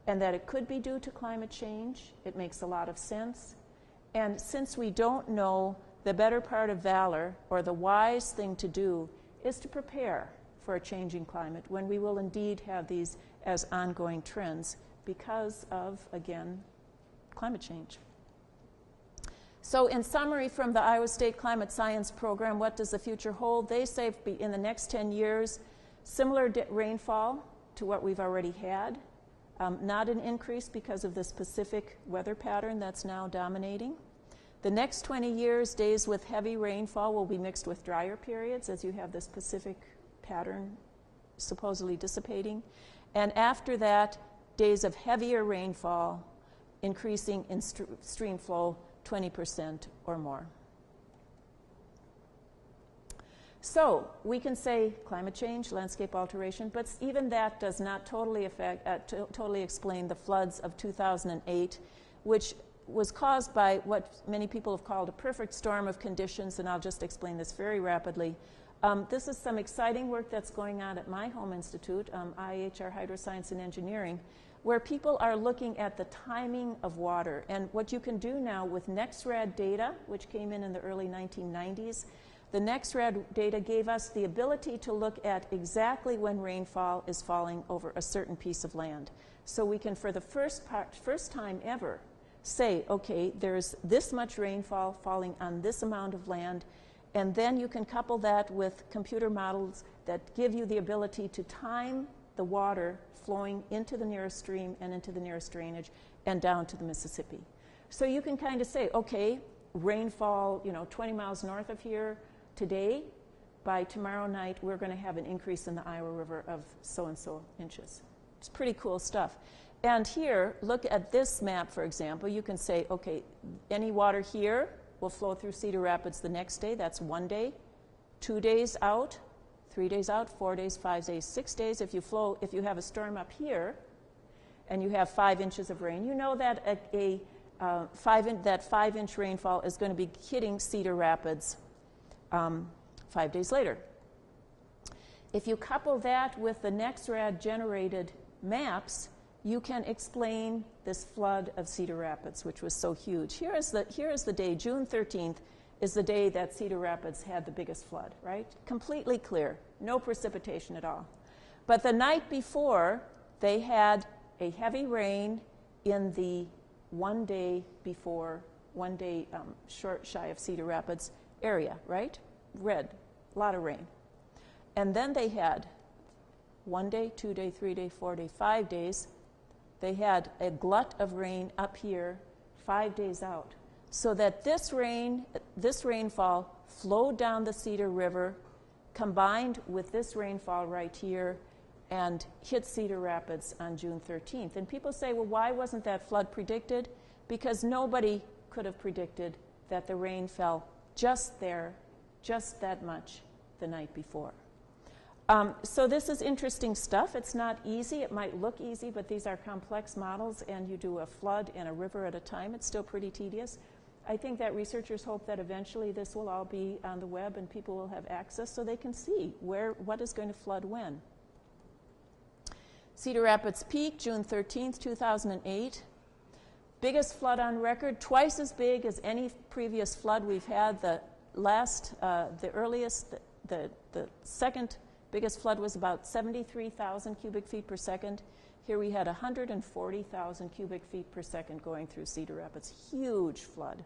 and that it could be due to climate change. It makes a lot of sense. And since we don't know, the better part of valor, or the wise thing to do, is to prepare for a changing climate when we will indeed have these as ongoing trends because of, again, climate change. So in summary from the Iowa State Climate Science Program, what does the future hold? They say in the next 10 years, similar rainfall to what we've already had, not an increase because of the specific weather pattern that's now dominating. The next 20 years, days with heavy rainfall will be mixed with drier periods as you have this Pacific pattern supposedly dissipating. And after that, days of heavier rainfall increasing in stream flow 20% or more. So we can say climate change, landscape alteration, but even that does not totally totally explain the floods of 2008, which was caused by what many people have called a perfect storm of conditions, and I'll just explain this very rapidly. This is some exciting work that's going on at my home institute, IHR Hydroscience and Engineering, where people are looking at the timing of water. And what you can do now with NextRad data, which came in the early 1990s, the NextRad data gave us the ability to look at exactly when rainfall is falling over a certain piece of land. So we can, for the first time ever, say, okay, there's this much rainfall falling on this amount of land, and then you can couple that with computer models that give you the ability to time the water flowing into the nearest stream and into the nearest drainage and down to the Mississippi. So you can kind of say, okay, rainfall, 20 miles north of here today, by tomorrow night we're going to have an increase in the Iowa River of so-and-so inches. It's pretty cool stuff. And here, look at this map, for example. You can say, okay, any water here will flow through Cedar Rapids the next day. That's 1 day. 2 days out, 3 days out, 4 days, 5 days, 6 days. If you have a storm up here and you have 5 inches of rain, you know that that 5-inch rainfall is going to be hitting Cedar Rapids 5 days later. If you couple that with the NextRad generated maps, you can explain this flood of Cedar Rapids, which was so huge. Here is the day, June 13th, is the day that Cedar Rapids had the biggest flood, right? Completely clear, no precipitation at all. But the night before, they had a heavy rain in the 1 day before, 1 day short shy of Cedar Rapids area, right? Red, a lot of rain. And then they had 1 day, 2 day, 3 day, 4 day, 5 days. They had a glut of rain up here 5 days out. So that this rainfall flowed down the Cedar River, combined with this rainfall right here, and hit Cedar Rapids on June 13th. And people say, well, why wasn't that flood predicted? Because nobody could have predicted that the rain fell just there, just that much the night before. So this is interesting stuff. It's not easy. It might look easy, but these are complex models, and you do a flood and a river at a time. It's still pretty tedious. I think that researchers hope that eventually this will all be on the web and people will have access so they can see what is going to flood when. Cedar Rapids peak, June 13th, 2008. Biggest flood on record, twice as big as any previous flood we've had. The second biggest flood was about 73,000 cubic feet per second. Here we had 140,000 cubic feet per second going through Cedar Rapids. Huge flood.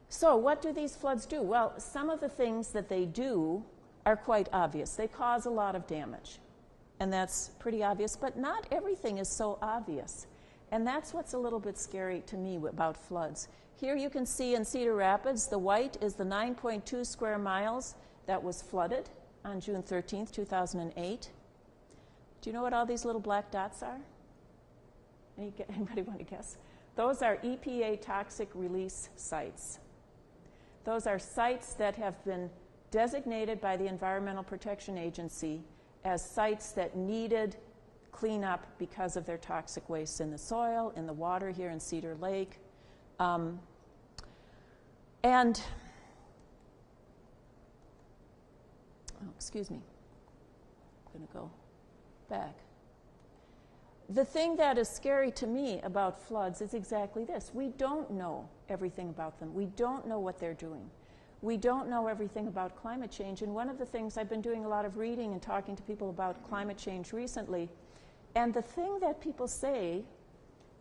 So what do these floods do? Well, some of the things that they do are quite obvious. They cause a lot of damage, and that's pretty obvious, but not everything is so obvious. And that's what's a little bit scary to me about floods. Here you can see in Cedar Rapids, the white is the 9.2 square miles that was flooded on June 13th, 2008. Do you know what all these little black dots are? Anybody want to guess? Those are EPA toxic release sites. Those are sites that have been designated by the Environmental Protection Agency as sites that needed cleanup because of their toxic waste in the soil, in the water here in Cedar Lake. Excuse me, I'm going to go back. the thing that is scary to me about floods is exactly this. We don't know everything about them. We don't know what they're doing. We don't know everything about climate change. And one of the things, I've been doing a lot of reading and talking to people about climate change recently, and the thing that people say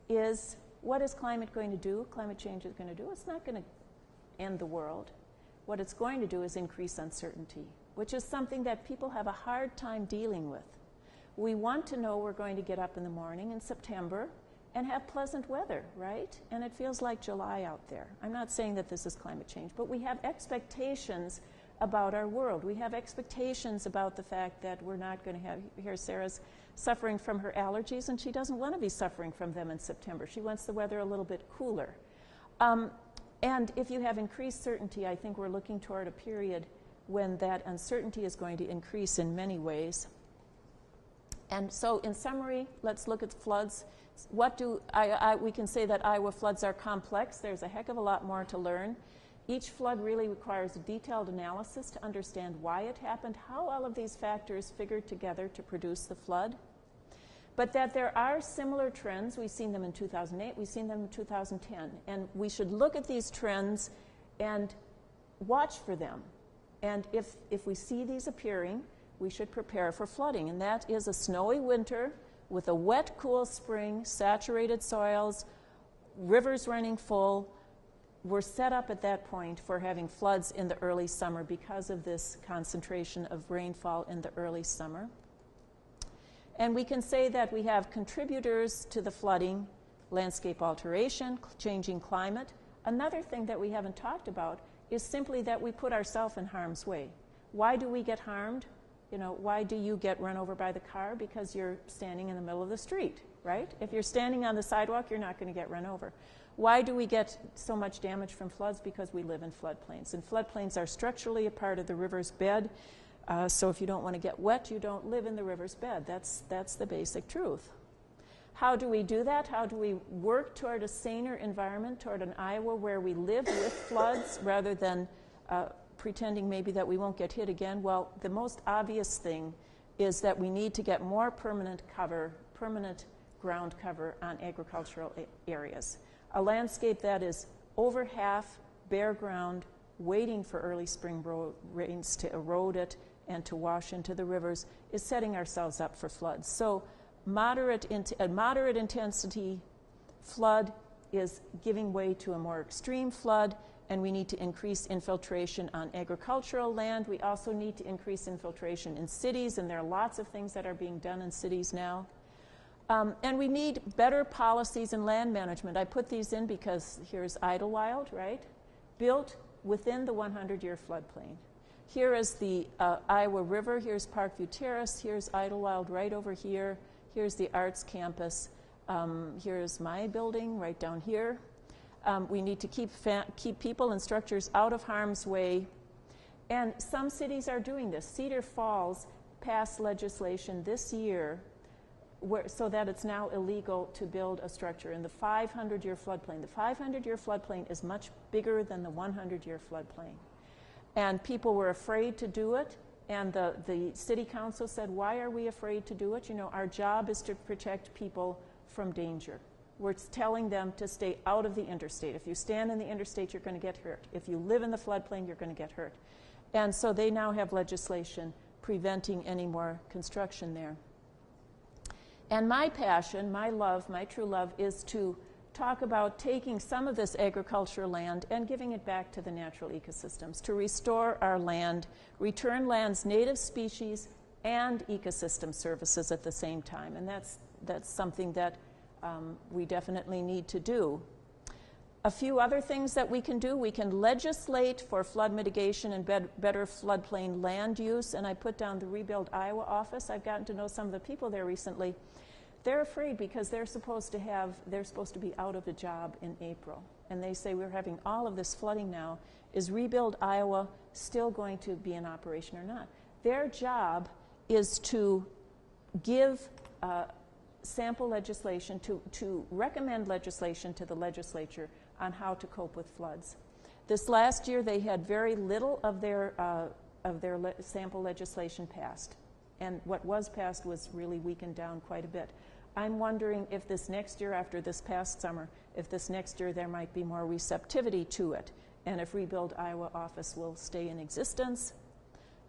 is, what is climate going to do? Climate change is going to do? It's not going to end the world. What it's going to do is increase uncertainty, which is something that people have a hard time dealing with. We want to know we're going to get up in the morning in September and have pleasant weather, right? And it feels like July out there. I'm not saying that this is climate change, but we have expectations about our world. We have expectations about the fact that we're not going to have, here Sarah's suffering from her allergies, and she doesn't want to be suffering from them in September. She wants the weather a little bit cooler. And if you have increased certainty, I think we're looking toward a period when that uncertainty is going to increase in many ways. And so in summary, let's look at floods. What do we can say that Iowa floods are complex. There's a heck of a lot more to learn. Each flood really requires a detailed analysis to understand why it happened, how all of these factors figured together to produce the flood. But that there are similar trends. We've seen them in 2008, we've seen them in 2010. And we should look at these trends and watch for them. And if we see these appearing, we should prepare for flooding. And that is a snowy winter with a wet, cool spring, saturated soils, rivers running full. We're set up at that point for having floods in the early summer because of this concentration of rainfall in the early summer. And we can say that we have contributors to the flooding: landscape alteration, changing climate. Another thing that we haven't talked about is simply that we put ourselves in harm's way. Why do we get harmed? You know, why do you get run over by the car? Because you're standing in the middle of the street, right? If you're standing on the sidewalk, you're not going to get run over. Why do we get so much damage from floods? Because we live in floodplains. And floodplains are structurally a part of the river's bed. So if you don't want to get wet, you don't live in the river's bed. That's the basic truth. How do we do that? How do we work toward a saner environment, toward an Iowa where we live with floods rather than pretending maybe that we won't get hit again? Well, the most obvious thing is that we need to get more permanent cover, permanent ground cover on agricultural areas. A landscape that is over half bare ground, waiting for early spring rains to erode it and to wash into the rivers, is setting ourselves up for floods. So moderate intensity flood is giving way to a more extreme flood, and we need to increase infiltration on agricultural land. We also need to increase infiltration in cities, and there are lots of things that are being done in cities now. And we need better policies in land management. I put these in because here's Idlewild, right? Built within the 100-year floodplain. Here is the Iowa River. Here's Parkview Terrace. Here's Idlewild right over here. Here's the Arts Campus. Here's my building right down here. We need to keep people and structures out of harm's way. And some cities are doing this. Cedar Falls passed legislation this year so that it's now illegal to build a structure in the 500-year floodplain. The 500-year floodplain is much bigger than the 100-year floodplain. And people were afraid to do it, and the city council said, why are we afraid to do it? You know, our job is to protect people from danger. We're telling them to stay out of the interstate. If you stand in the interstate, you're going to get hurt. If you live in the floodplain, you're going to get hurt. And so they now have legislation preventing any more construction there. And my passion, my love, my true love, is to talk about taking some of this agricultural land and giving it back to the natural ecosystems, to restore our land, return land's native species and ecosystem services at the same time. And that's something that we definitely need to do. A few other things that we can do: we can legislate for flood mitigation and better floodplain land use. And I put down the Rebuild Iowa office. I've gotten to know some of the people there recently. They're afraid because they're supposed to be out of a job in April. And they say, we're having all of this flooding now. Is Rebuild Iowa still going to be in operation or not? Their job is to give sample legislation, to recommend legislation to the legislature on how to cope with floods. This last year, they had very little of their sample legislation passed. And what was passed was really weakened down quite a bit. I'm wondering if this next year, after this past summer, if this next year there might be more receptivity to it, and if Rebuild Iowa office will stay in existence.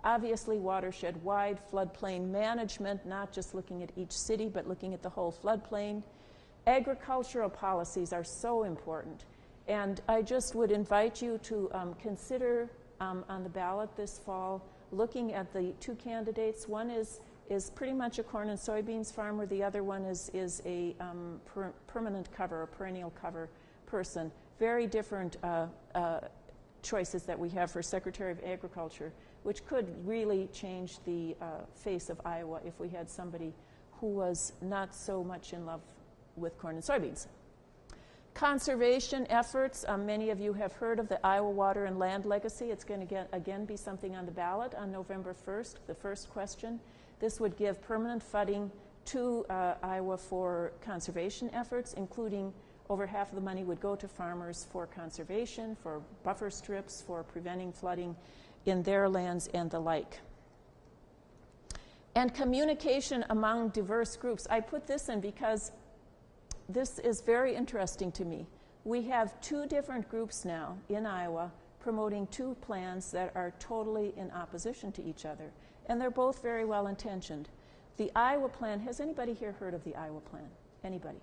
Obviously, watershed-wide floodplain management, not just looking at each city, but looking at the whole floodplain. Agricultural policies are so important, and I just would invite you to consider on the ballot this fall looking at the two candidates. One is pretty much a corn and soybeans farmer. The other one is a permanent cover, a perennial cover person. Very different choices that we have for Secretary of Agriculture, which could really change the face of Iowa if we had somebody who was not so much in love with corn and soybeans. Conservation efforts, many of you have heard of the Iowa Water and Land Legacy. It's going to again be something on the ballot on November 1st, the first question. This would give permanent funding to Iowa for conservation efforts, including over half of the money would go to farmers for conservation, for buffer strips, for preventing flooding in their lands and the like. And communication among diverse groups. I put this in because this is very interesting to me. We have two different groups now in Iowa promoting two plans that are totally in opposition to each other, and they're both very well intentioned. The Iowa plan, has anybody here heard of the Iowa plan? Anybody?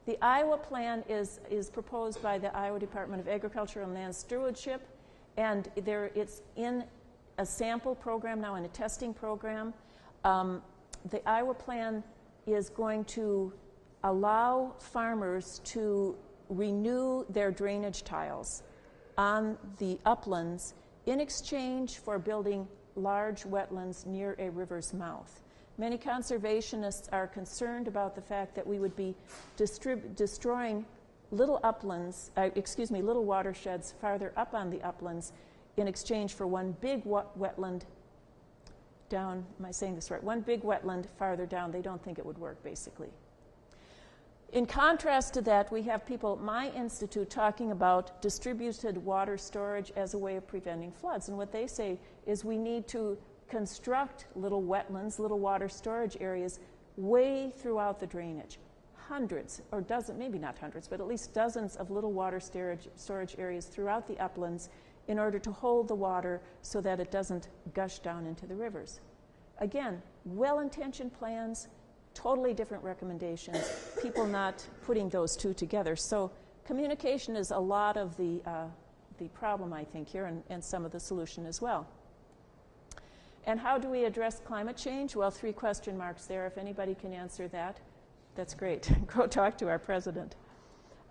The Iowa plan is proposed by the Iowa Department of Agriculture and Land Stewardship, and it's in a sample program now, in a testing program. The Iowa plan is going to allow farmers to renew their drainage tiles on the uplands in exchange for building large wetlands near a river's mouth. Many conservationists are concerned about the fact that we would be destroying little uplands, little watersheds farther up on the uplands in exchange for one big wetland down, am I saying this right? One big wetland farther down. They don't think it would work, basically. In contrast to that, we have people at my institute talking about distributed water storage as a way of preventing floods. And what they say is we need to construct little wetlands, little water storage areas way throughout the drainage. Hundreds, or dozens, maybe not hundreds, but at least dozens of little water storage areas throughout the uplands in order to hold the water so that it doesn't gush down into the rivers. Again, well-intentioned plans, totally different recommendations, people not putting those two together. So communication is a lot of the problem, I think, here, and some of the solution as well. And how do we address climate change? Well, 3 question marks there. If anybody can answer that, that's great. Go talk to our president.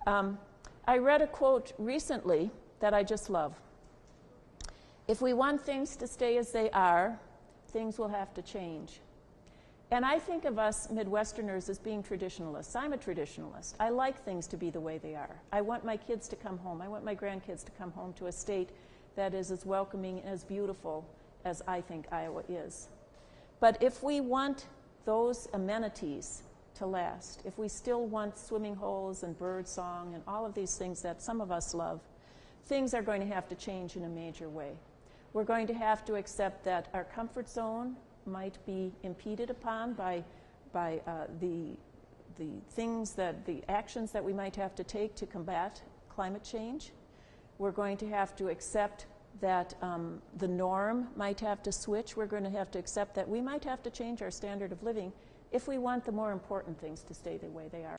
I read a quote recently that I just love. If we want things to stay as they are, things will have to change. And I think of us Midwesterners as being traditionalists. I'm a traditionalist. I like things to be the way they are. I want my kids to come home. I want my grandkids to come home to a state that is as welcoming and as beautiful as I think Iowa is. But if we want those amenities to last, if we still want swimming holes and bird song and all of these things that some of us love, things are going to have to change in a major way. We're going to have to accept that our comfort zone might be impeded upon by the actions that we might have to take to combat climate change. We're going to have to accept that the norm might have to switch. We're going to have to accept that we might have to change our standard of living if we want the more important things to stay the way they are.